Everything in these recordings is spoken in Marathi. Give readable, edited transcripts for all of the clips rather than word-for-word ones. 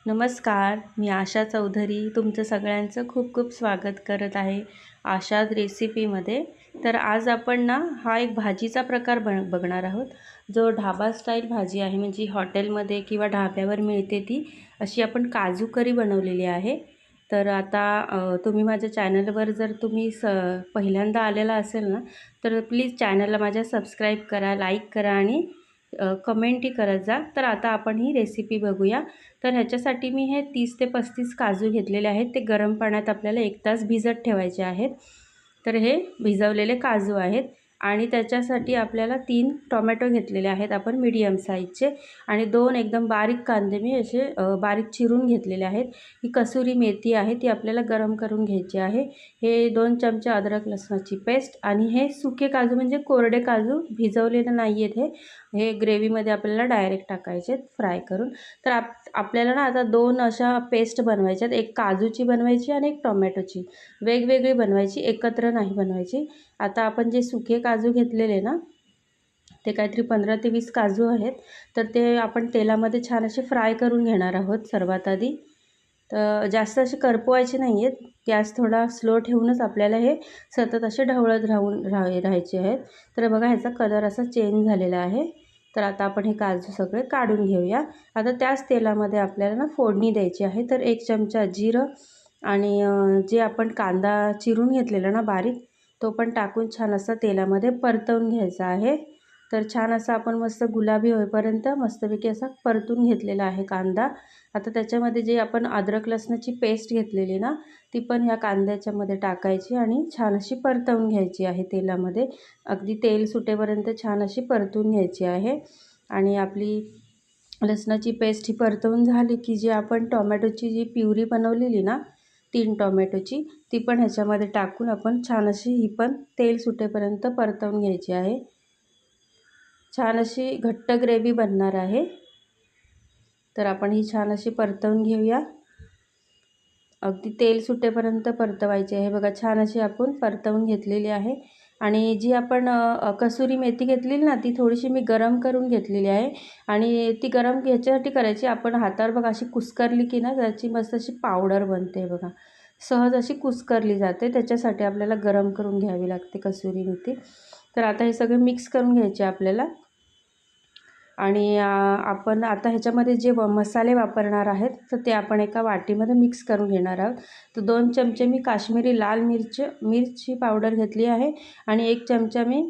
नमस्कार, मी आशा चौधरी तुमचं सगळ्यांचं खूप खूप स्वागत करत आहे आशाज रेसिपीमध्ये. तर आज आपण ना हा एक भाजीचा प्रकार बघणार आहोत, जो ढाबा स्टाईल भाजी आहे. म्हणजे हॉटेलमध्ये किंवा ढाब्यावर मिळते ती अशी आपण काजू करी बनवलेली आहे. तर आता तुम्ही माझ्या चॅनलवर जर तुम्ही पहिल्यांदा आलेला असेल ना, तर प्लीज चॅनलला माझ्या सबस्क्राईब करा, लाईक करा आणि कमेंटही करत जा. तर आता आपण ही रेसिपी बघूया. तर ह्याच्यासाठी मी हे 30 ते 35 काजू घेतलेले आहेत. ते गरम पाण्यात आपल्याला 1 तास भिजत ठेवायचे आहेत. तर हे भिजवलेले काजू आहेत आणि त्याच्यासाठी आपल्याला 3 टोमॅटो घेतलेले आहेत आपण मीडियम साईजचे आणि 2 एकदम बारीक कांदे मी असे बारीक चिरून घेतलेले आहेत. ही कसुरी मेथी आहे, ती आपल्याला गरम करून घ्यायची आहे. हे 2 चमचे अद्रक लसणाची पेस्ट आणि हे सुके काजू म्हणजे कोरडे काजू भिजवलेले नाही आहेत. हे ग्रेव्हीमध्ये आपल्याला डायरेक्ट टाकायचे फ्राय करून. तर आपल्याला ना आता 2 अशा पेस्ट बनवायच्यात. एक काजूची बनवायची आणि एक टोमॅटोची. वेगवेगळी बनवायची, एकत्र नाही बनवायची. आता आपण जे सुके काजू घेतलेले ना, ते काहीतरी 15 ते 20 काजू आहेत. तर ते आपण तेलामध्ये छान असे फ्राय करून घेणार आहोत सर्वात आधी. तर जास्त असे करपवायचे नाही आहेत. गॅस थोडा स्लो ठेवूनच आपल्याला हे सतत असे ढवळत राहायचे आहेत. तर बघा ह्याचा कलर असा चेंज झालेला आहे. तर आता आपण हे काजू सगळे काढून घेऊया. आता त्याच तेलामध्ये आपल्याला ना फोडणी द्यायची आहे. तर 1 चमचा जिरं आणि जे आपण कांदा चिरून घेतलेला ना बारीक, तो पण टाकून छान असा तेलामध्ये परतवून घ्यायचा आहे. तर छान असा आपण मस्त गुलाबी होईपर्यंत मस्तपैकी असा परतून घेतलेला आहे कांदा. आता त्याच्यामध्ये जे आपण अद्रक लसणाची पेस्ट घेतलेली ना, ती पण ह्या कांद्याच्यामध्ये टाकायची आणि छान अशी परतवून घ्यायची आहे तेलामध्ये. अगदी तेल सुटेपर्यंत छान अशी परतून घ्यायची आहे. आणि आपली लसणाची पेस्ट ही परतवून झाली की जी आपण टोमॅटोची जी प्युरी बनवलेली ना, 3 टोमॅटोची, ती पण ह्याच्यामध्ये टाकून आपण छान अशी ही पण तेल सुटेपर्यंत परतवून घ्यायची आहे. छान अशी घट्ट ग्रेव्ही बनणार आहे. तर आपण ही छान अशी परतवून घेऊया. अगदी तेल सुटेपर्यंत परतवायची आहे. बघा छान अशी आपण परतवून घेतलेली आहे. आणि जी आपण कसुरी मेथी घेतलेली ना, ती थोडीशी मी गरम करून घेतलेली आहे. आणि ती गरम ह्याच्यासाठी करायची, आपण हातावर बघा अशी कुस्करली की ना त्याची मस्त अशी पावडर बनते बघा. सहज अशी कुस्करली जाते. त्याच्यासाठी आपल्याला गरम करून घ्यावी लागते कसुरी मेथी. तर आता हे सगळं मिक्स करून घ्यायचे आपल्याला. आणि आपण आता ह्याच्यामध्ये जे मसाले वापरणार आहेत, तर ते आपण एका वाटीमध्ये मिक्स करून घेणार आहोत. तर 2 चमचे मी काश्मीरी लाल मिरची पावडर घेतली आहे आणि 1 चमचा मी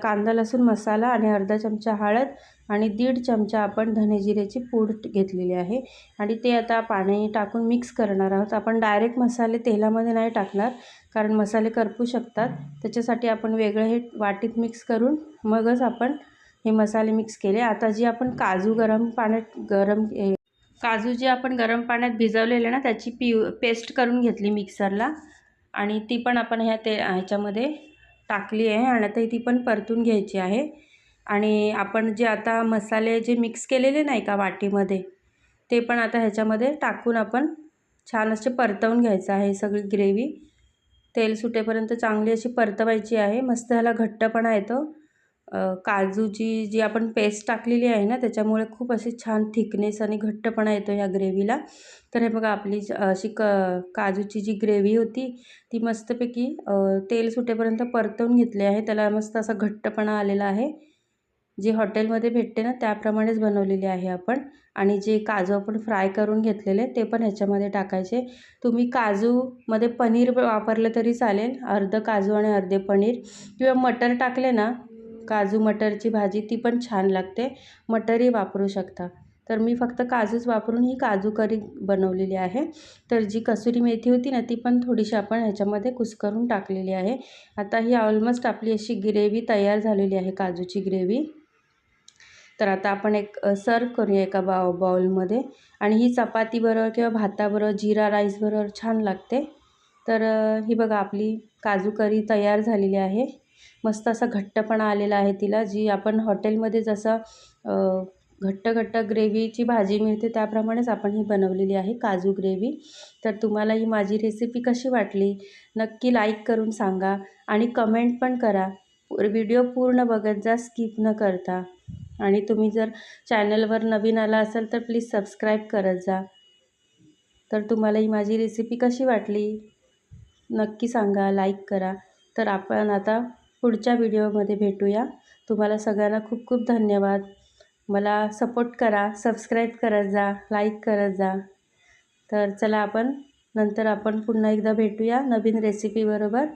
कांदा लसूण मसाला आणि अर्धा चमचा हळद आणि 1.5 चमचा आपण धने जिऱ्याची पूड घेतलेली आहे. आणि ते आता पाणी टाकून मिक्स करणार आहोत. आपण डायरेक्ट मसाले तेलामध्ये नाही टाकणार, कारण मसाले करपू शकतात. त्याच्यासाठी आपण वेगळं हे वाटीत मिक्स करून मगच आपण हे मसाले मिक्स केले. आता जी आपण काजू काजू जे आपण गरम पाण्यात भिजवलेले ना, त्याची पेस्ट करून घेतली मिक्सरला आणि ती पण आपण ह्याच्यामध्ये टाकली आहे आणि आता ती पण परतून घ्यायची आहे. आणि आपण जे आता मसाले जे मिक्स केलेले नाही का वाटीमध्ये, ते पण आता ह्याच्यामध्ये टाकून आपण छान असे परतवून घ्यायचं आहे. सगळी ग्रेव्ही तेल सुटेपर्यंत चांगली अशी परतवायची आहे. मस्त ह्याला घट्टपणा येतो. काजूची जी आपण पेस्ट टाकलेली आहे ना, त्याच्यामुळे खूप अशी छान थिकनेस आणि घट्टपणा येतो ह्या ग्रेव्हीला. तर हे बघा आपली अशी काजूची जी ग्रेव्ही होती, ती मस्तपैकी तेल सुटेपर्यंत परतवून घेतली आहे. त्याला मस्त असा घट्टपणा आलेला आहे. जे हॉटेलमध्ये भेटते ना, त्याप्रमाणेच बनवलेली आहे आपण. आणि जे काजू आपण फ्राय करून घेतलेले ते पण ह्याच्यामध्ये टाकायचे. तुम्ही काजूमध्ये पनीर वापरलं तरी चालेल, अर्धं काजू आणि अर्धे पनीर, किंवा मटर टाकले ना, काजू मटरची भाजी ती पण छान लागते. मटरही वापरू शकता. तर मी फक्त काजूच वापरून ही काजू करी बनवलेली आहे. तर जी कसुरी मेथी होती ना, ती पण थोडीशी आपण ह्याच्यामध्ये कुस्करून टाकलेली आहे. आता ही ऑलमोस्ट आपली अशी ग्रेव्ही तयार झालेली आहे, काजूची ग्रेव्ही. तर आता आपण एक सर्व करूया एका बाउलमध्ये. आणि ही चपातीबरोबर किंवा भाताबरोबर, जीरा राईसबरोबर छान लागते. तर ही बघा आपली काजू करी तयार झालेली आहे. मस्त असा घट्टपणा आलेला आहे तिला. जी आपण हॉटेलमध्ये जसं घट्ट घट्ट ग्रेव्हीची भाजी मिळते त्याप्रमाणेच आपण ही बनवलेली आहे काजू ग्रेव्ही. तर तुम्हाला ही माझी रेसिपी कशी वाटली नक्की लाईक करून सांगा आणि कमेंट पण करा. व्हिडिओ पूर्ण बघत जा, स्किप न करता. आणि तुम्ही जर चॅनलवर नवीन आला असाल तर प्लीज सबस्क्राईब करत जा. तर तुम्हाला ही माझी रेसिपी कशी वाटली नक्की सांगा, लाईक करा. तर आपण आता पुढच्या व्हिडिओमध्ये भेटूया. तुम्हाला सगळ्यांना खूप खूप धन्यवाद. मला सपोर्ट करा, सबस्क्राईब करत जा, लाईक करत जा. तर चला आपण नंतर पुन्हा एकदा भेटूया नवीन रेसिपीबरोबर.